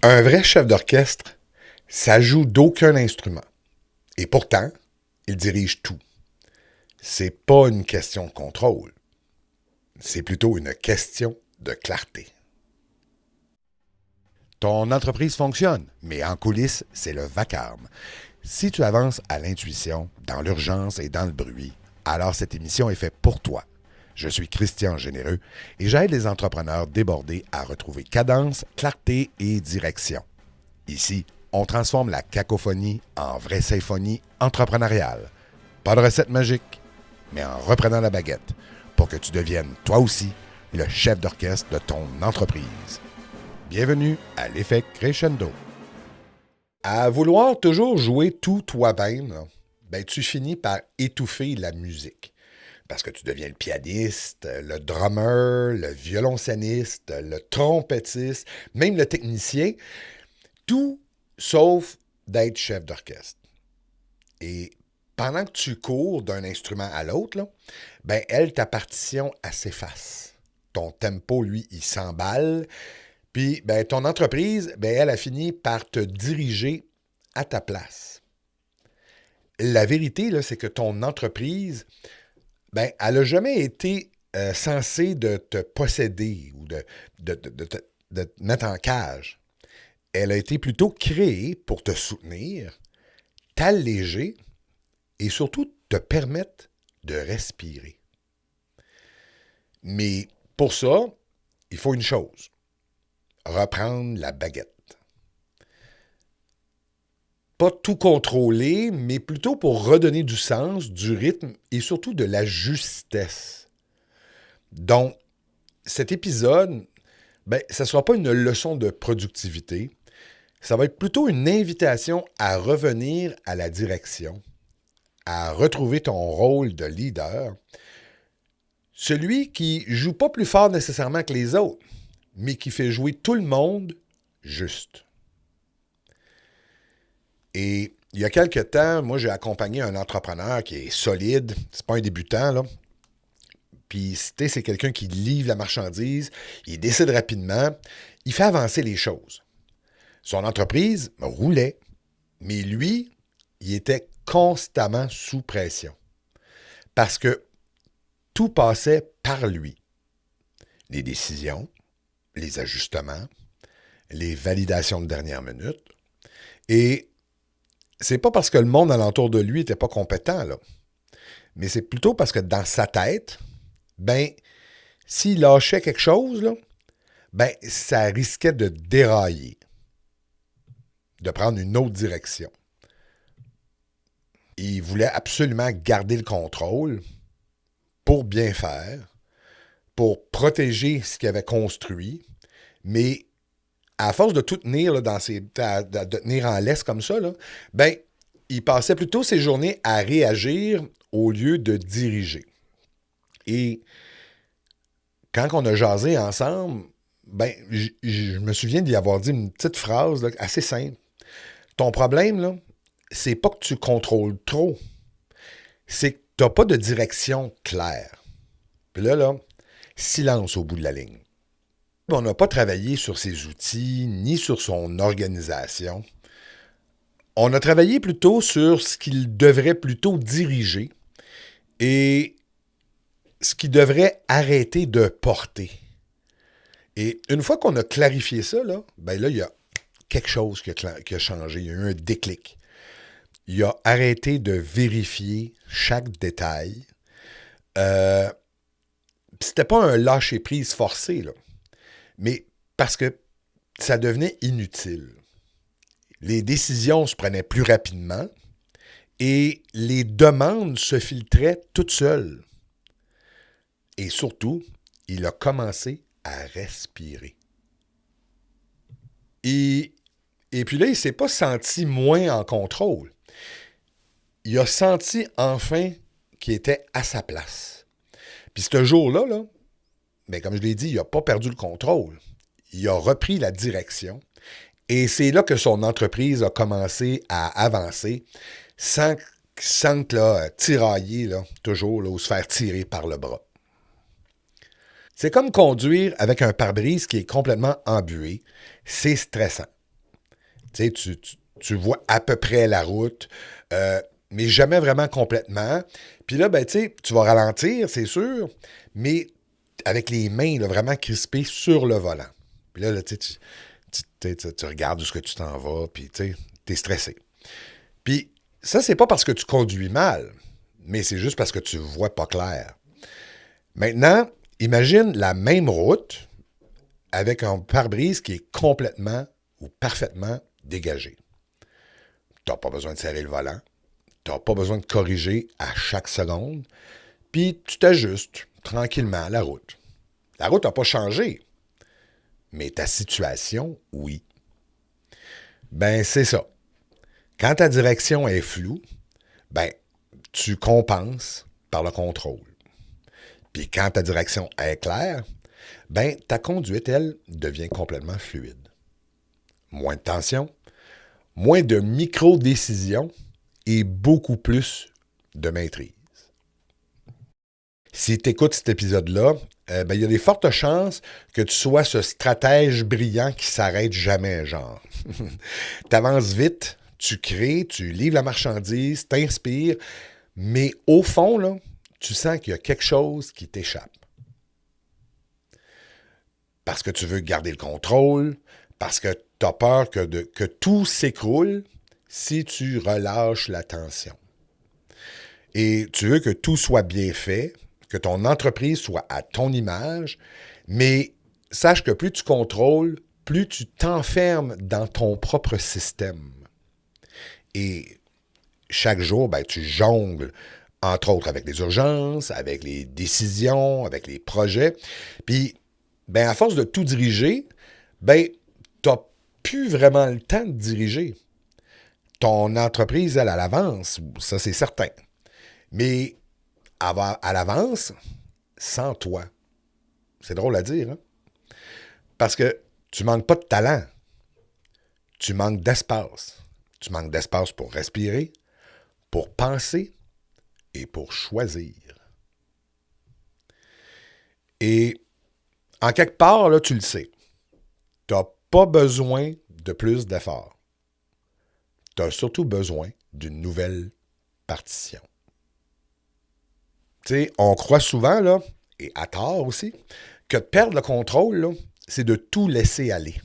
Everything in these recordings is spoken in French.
Un vrai chef d'orchestre, ça joue d'aucun instrument. Et pourtant, il dirige tout. C'est pas une question de contrôle. C'est plutôt une question de clarté. Ton entreprise fonctionne, mais en coulisses, c'est le vacarme. Si tu avances à l'intuition, dans l'urgence et dans le bruit, alors cette émission est faite pour toi. Je suis Christian Généreux et j'aide les entrepreneurs débordés à retrouver cadence, clarté et direction. Ici, on transforme la cacophonie en vraie symphonie entrepreneuriale. Pas de recette magique, mais en reprenant la baguette pour que tu deviennes, toi aussi, le chef d'orchestre de ton entreprise. Bienvenue à l'effet crescendo. À vouloir toujours jouer tout toi-même, tu finis par étouffer la musique. Parce que tu deviens le pianiste, le drummer, le violoncelliste, le trompettiste, même le technicien, tout sauf d'être chef d'orchestre. Et pendant que tu cours d'un instrument à l'autre, ta partition, elle s'efface. Ton tempo, lui, il s'emballe. Puis, ton entreprise, elle a fini par te diriger à ta place. La vérité, là, c'est que ton entreprise, elle n'a jamais été censée de te posséder ou de te mettre en cage. Elle a été plutôt créée pour te soutenir, t'alléger et surtout te permettre de respirer. Mais pour ça, il faut une chose, reprendre la baguette. Pas tout contrôler, mais plutôt pour redonner du sens, du rythme et surtout de la justesse. Donc, cet épisode, ça ne sera pas une leçon de productivité. Ça va être plutôt une invitation à revenir à la direction, à retrouver ton rôle de leader, celui qui ne joue pas plus fort nécessairement que les autres, mais qui fait jouer tout le monde juste. Et il y a quelque temps, moi, j'ai accompagné un entrepreneur qui est solide, c'est pas un débutant, là. Puis, c'est quelqu'un qui livre la marchandise, il décide rapidement, il fait avancer les choses. Son entreprise roulait, mais lui, il était constamment sous pression. Parce que tout passait par lui. Les décisions, les ajustements, les validations de dernière minute. Et c'est pas parce que le monde alentour de lui n'était pas compétent, là. Mais c'est plutôt parce que dans sa tête, s'il lâchait quelque chose, là, ça risquait de dérailler, de prendre une autre direction. Il voulait absolument garder le contrôle pour bien faire, pour protéger ce qu'il avait construit, mais à force de tout tenir là, de tenir en laisse comme ça, là, il passait plutôt ses journées à réagir au lieu de diriger. Et quand on a jasé ensemble, je me souviens d'y avoir dit une petite phrase là, assez simple. Ton problème, là, c'est pas que tu contrôles trop, c'est que tu n'as pas de direction claire. Puis là, silence au bout de la ligne. On n'a pas travaillé sur ses outils, ni sur son organisation. On a travaillé plutôt sur ce qu'il devrait plutôt diriger et ce qu'il devrait arrêter de porter. Et une fois qu'on a clarifié ça, là, il y a quelque chose qui a changé. Il y a eu un déclic. Il a arrêté de vérifier chaque détail. C'était pas un lâcher-prise forcé, là. Mais parce que ça devenait inutile. Les décisions se prenaient plus rapidement et les demandes se filtraient toutes seules. Et surtout, il a commencé à respirer. Et puis là, il ne s'est pas senti moins en contrôle. Il a senti enfin qu'il était à sa place. Puis ce jour-là, comme je l'ai dit, il n'a pas perdu le contrôle. Il a repris la direction. Et c'est là que son entreprise a commencé à avancer sans tirailler, là, toujours, là, ou se faire tirer par le bras. C'est comme conduire avec un pare-brise qui est complètement embué. C'est stressant. Tu sais, tu vois à peu près la route, mais jamais vraiment complètement. Puis là, ben, tu sais, tu vas ralentir, c'est sûr, mais avec les mains là, vraiment crispées sur le volant. Puis là, tu sais, tu regardes où est-ce que tu t'en vas, puis tu sais, t'es stressé. Puis ça, c'est pas parce que tu conduis mal, mais c'est juste parce que tu vois pas clair. Maintenant, imagine la même route avec un pare-brise qui est complètement ou parfaitement dégagé. Tu n'as pas besoin de serrer le volant. Tu n'as pas besoin de corriger à chaque seconde. Puis tu t'ajustes tranquillement à la route. La route n'a pas changé, mais ta situation, oui. Ben, c'est ça. Quand ta direction est floue, ben, tu compenses par le contrôle. Puis quand ta direction est claire, ben, ta conduite, elle, devient complètement fluide. Moins de tension, moins de micro-décisions et beaucoup plus de maîtrise. Si tu écoutes cet épisode-là, ben, il y a des fortes chances que tu sois ce stratège brillant qui s'arrête jamais, genre. Tu avances vite, tu crées, tu livres la marchandise, t'inspires, mais au fond, là, tu sens qu'il y a quelque chose qui t'échappe. Parce que tu veux garder le contrôle, parce que tu as peur que tout s'écroule si tu relâches la tension. Et tu veux que tout soit bien fait, que ton entreprise soit à ton image, mais sache que plus tu contrôles, plus tu t'enfermes dans ton propre système. Et chaque jour, ben, tu jongles, entre autres avec les urgences, avec les décisions, avec les projets. Puis, ben, à force de tout diriger, ben, tu n'as plus vraiment le temps de diriger. Ton entreprise, elle avance, ça c'est certain. Mais elle avance sans toi. C'est drôle à dire, hein? Parce que tu manques pas de talent. Tu manques d'espace. Tu manques d'espace pour respirer, pour penser et pour choisir. Et en quelque part, là, tu le sais. Tu n'as pas besoin de plus d'efforts. Tu as surtout besoin d'une nouvelle partition. Tu sais, on croit souvent, là, et à tort aussi, que de perdre le contrôle, là, c'est de tout laisser aller.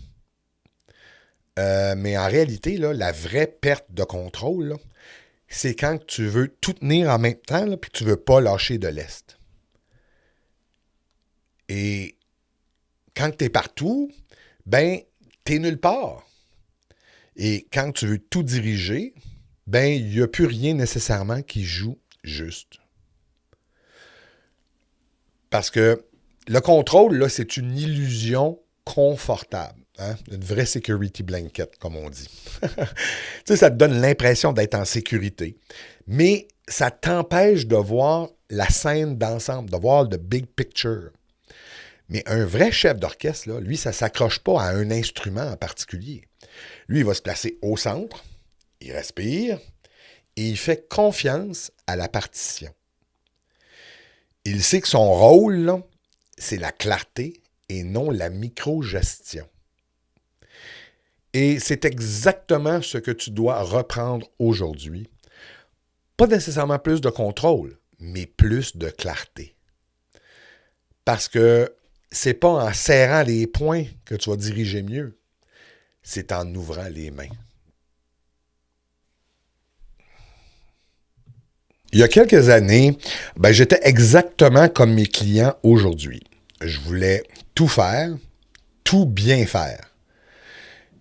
Mais en réalité, là, la vraie perte de contrôle, là, c'est quand tu veux tout tenir en même temps et que tu ne veux pas lâcher de l'est. Et quand tu es partout, ben, tu es nulle part. Et quand tu veux tout diriger, ben, il n'y a plus rien nécessairement qui joue juste. Parce que le contrôle, là, c'est une illusion confortable. Hein? Une vraie security blanket, comme on dit. Tu sais, ça te donne l'impression d'être en sécurité. Mais ça t'empêche de voir la scène d'ensemble, de voir le big picture. Mais un vrai chef d'orchestre, là, lui, ça ne s'accroche pas à un instrument en particulier. Lui, il va se placer au centre, il respire et il fait confiance à la partition. Il sait que son rôle, là, c'est la clarté et non la micro-gestion. Et c'est exactement ce que tu dois reprendre aujourd'hui. Pas nécessairement plus de contrôle, mais plus de clarté. Parce que c'est pas en serrant les poings que tu vas diriger mieux, c'est en ouvrant les mains. Il y a quelques années, ben, j'étais exactement comme mes clients aujourd'hui. Je voulais tout faire, tout bien faire.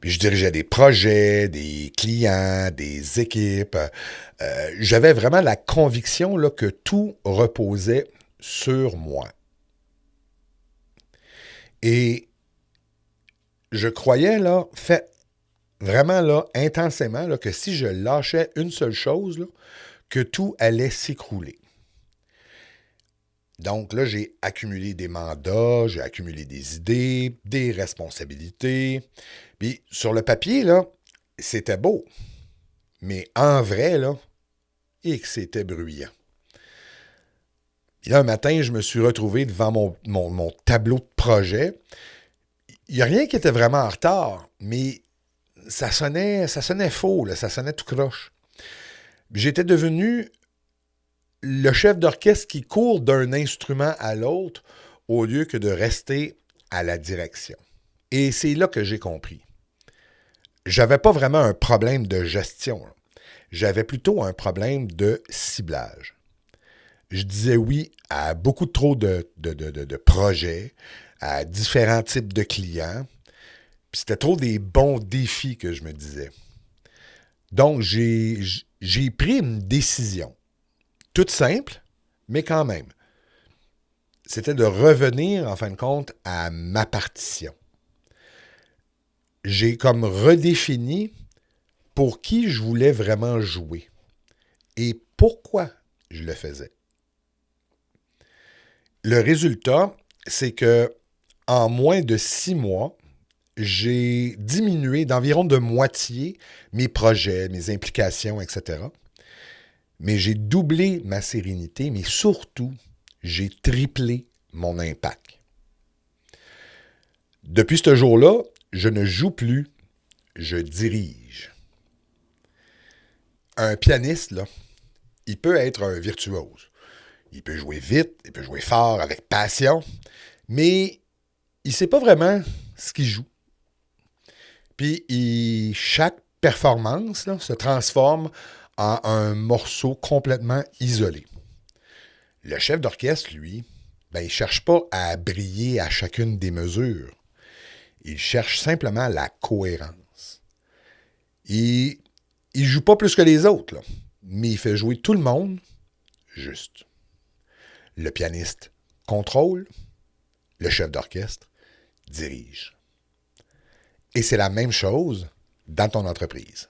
Puis je dirigeais des projets, des clients, des équipes. J'avais vraiment la conviction là, que tout reposait sur moi. Et je croyais là, vraiment là, intensément, là, que si je lâchais une seule chose, là, que tout allait s'écrouler. Donc là, j'ai accumulé des mandats, j'ai accumulé des idées, des responsabilités. Puis sur le papier, là, c'était beau. Mais en vrai, là, et que c'était bruyant. Et là, un matin, je me suis retrouvé devant mon tableau de projet. Il n'y a rien qui était vraiment en retard, mais ça sonnait faux, là, ça sonnait tout croche. J'étais devenu le chef d'orchestre qui court d'un instrument à l'autre au lieu que de rester à la direction. Et c'est là que j'ai compris. J'avais pas vraiment un problème de gestion. J'avais plutôt un problème de ciblage. Je disais oui à beaucoup trop de projets, à différents types de clients. Puis c'était trop des bons défis que je me disais. Donc, j'ai pris une décision. Toute simple, mais quand même. C'était de revenir, en fin de compte, à ma partition. J'ai comme redéfini pour qui je voulais vraiment jouer et pourquoi je le faisais. Le résultat, c'est que en moins de 6 mois, j'ai diminué d'environ de moitié mes projets, mes implications, etc. Mais j'ai doublé ma sérénité, mais surtout, j'ai triplé mon impact. Depuis ce jour-là, je ne joue plus, je dirige. Un pianiste, là, il peut être un virtuose. Il peut jouer vite, il peut jouer fort, avec passion, mais il ne sait pas vraiment ce qu'il joue. Puis chaque performance là, se transforme en un morceau complètement isolé. Le chef d'orchestre, lui, il ne cherche pas à briller à chacune des mesures. Il cherche simplement la cohérence. Il ne joue pas plus que les autres, là, mais il fait jouer tout le monde juste. Le pianiste contrôle, le chef d'orchestre dirige. Et c'est la même chose dans ton entreprise.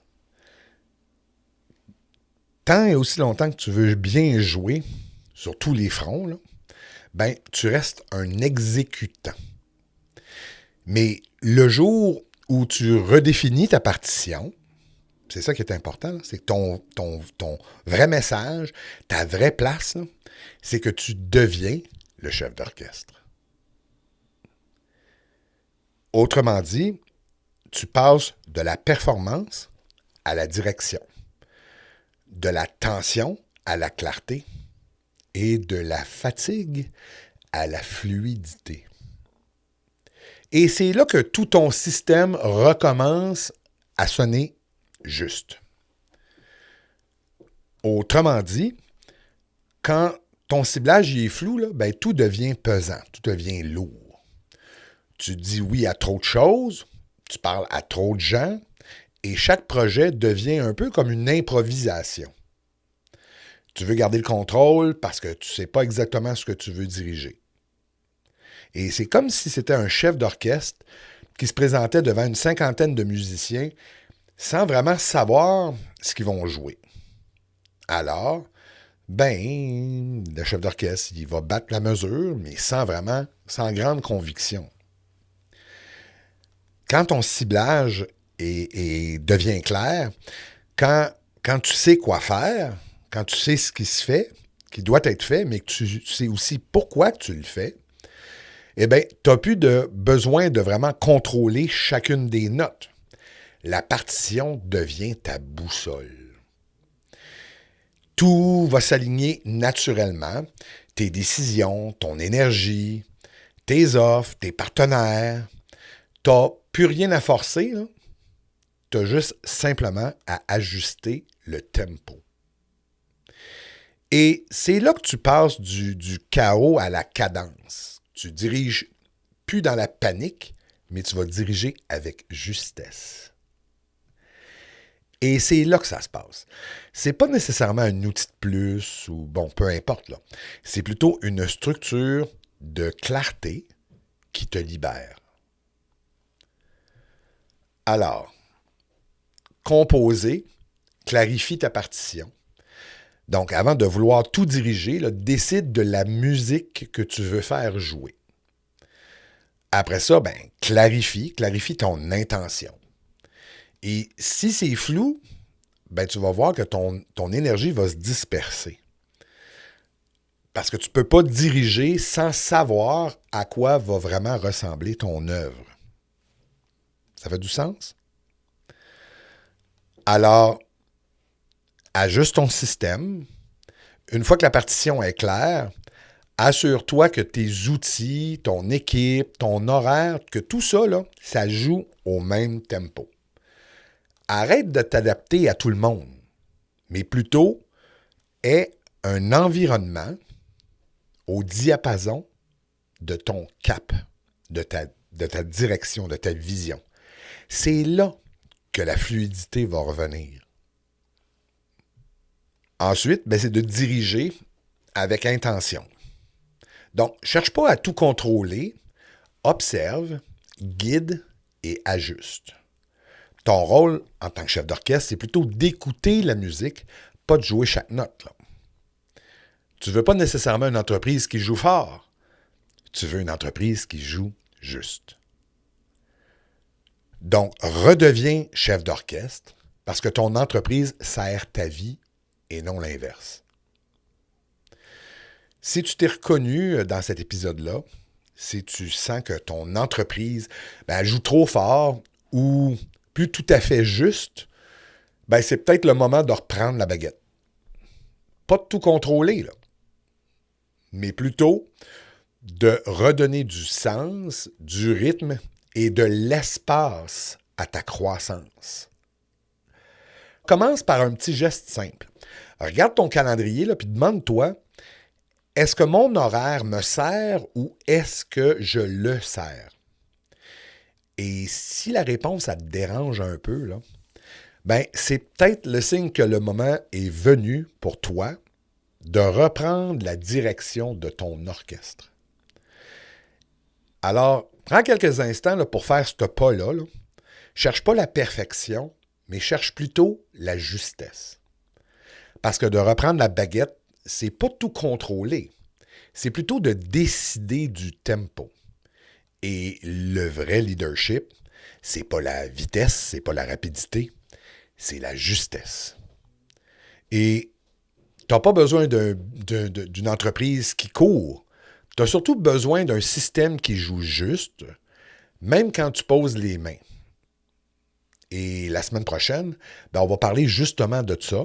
Tant et aussi longtemps que tu veux bien jouer sur tous les fronts, là, tu restes un exécutant. Mais le jour où tu redéfinis ta partition, c'est ça qui est important, là, c'est que ton vrai message, ta vraie place, là, c'est que tu deviens le chef d'orchestre. Autrement dit, tu passes de la performance à la direction, de la tension à la clarté et de la fatigue à la fluidité. Et c'est là que tout ton système recommence à sonner juste. Autrement dit, quand ton ciblage est flou, là, tout devient pesant, tout devient lourd. Tu dis oui à trop de choses, tu parles à trop de gens, et chaque projet devient un peu comme une improvisation. Tu veux garder le contrôle parce que tu ne sais pas exactement ce que tu veux diriger. Et c'est comme si c'était un chef d'orchestre qui se présentait devant une cinquantaine de musiciens sans vraiment savoir ce qu'ils vont jouer. Alors, le chef d'orchestre, il va battre la mesure, mais sans grande conviction. Quand ton ciblage devient clair, quand tu sais quoi faire, quand tu sais ce qui se fait, qui doit être fait, mais que tu sais aussi pourquoi tu le fais, tu n'as plus de besoin de vraiment contrôler chacune des notes. La partition devient ta boussole. Tout va s'aligner naturellement. Tes décisions, ton énergie, tes offres, tes partenaires. Tu n'as plus rien à forcer. Tu as juste simplement à ajuster le tempo. Et c'est là que tu passes du chaos à la cadence. Tu diriges plus dans la panique, mais tu vas diriger avec justesse. Et c'est là que ça se passe. C'est pas nécessairement un outil de plus ou peu importe là. C'est plutôt une structure de clarté qui te libère. Alors, composer clarifie ta partition. Donc, avant de vouloir tout diriger, là, décide de la musique que tu veux faire jouer. Après ça, clarifie ton intention. Et si c'est flou, tu vas voir que ton énergie va se disperser. Parce que tu ne peux pas diriger sans savoir à quoi va vraiment ressembler ton œuvre. Ça fait du sens? Alors, ajuste ton système. Une fois que la partition est claire, assure-toi que tes outils, ton équipe, ton horaire, que tout ça, là, ça joue au même tempo. Arrête de t'adapter à tout le monde, mais plutôt aie un environnement au diapason de ton cap, de ta direction, de ta vision. C'est là que la fluidité va revenir. Ensuite, c'est de diriger avec intention. Donc, cherche pas à tout contrôler, observe, guide et ajuste. Ton rôle en tant que chef d'orchestre, c'est plutôt d'écouter la musique, pas de jouer chaque note, là. Tu ne veux pas nécessairement une entreprise qui joue fort. Tu veux une entreprise qui joue juste. Donc, redeviens chef d'orchestre parce que ton entreprise sert ta vie et non l'inverse. Si tu t'es reconnu dans cet épisode-là, si tu sens que ton entreprise elle joue trop fort ou plus tout à fait juste, c'est peut-être le moment de reprendre la baguette. Pas de tout contrôler, là, mais plutôt de redonner du sens, du rythme et de l'espace à ta croissance. Commence par un petit geste simple. Regarde ton calendrier puis demande-toi, est-ce que mon horaire me sert ou est-ce que je le sers? Et si la réponse, ça te dérange un peu, là, c'est peut-être le signe que le moment est venu pour toi de reprendre la direction de ton orchestre. Alors, prends quelques instants là, pour faire ce pas-là. Là. Cherche pas la perfection, mais cherche plutôt la justesse. Parce que de reprendre la baguette, c'est pas tout contrôler. C'est plutôt de décider du tempo. Et le vrai leadership, c'est pas la vitesse, c'est pas la rapidité, c'est la justesse. Et tu n'as pas besoin d'une entreprise qui court. Tu as surtout besoin d'un système qui joue juste, même quand tu poses les mains. Et la semaine prochaine, on va parler justement de ça,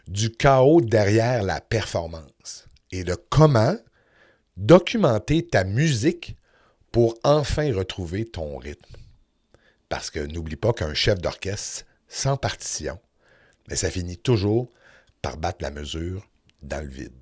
du chaos derrière la performance et de comment documenter ta musique pour enfin retrouver ton rythme. Parce que n'oublie pas qu'un chef d'orchestre sans partition, ça finit toujours par battre la mesure dans le vide.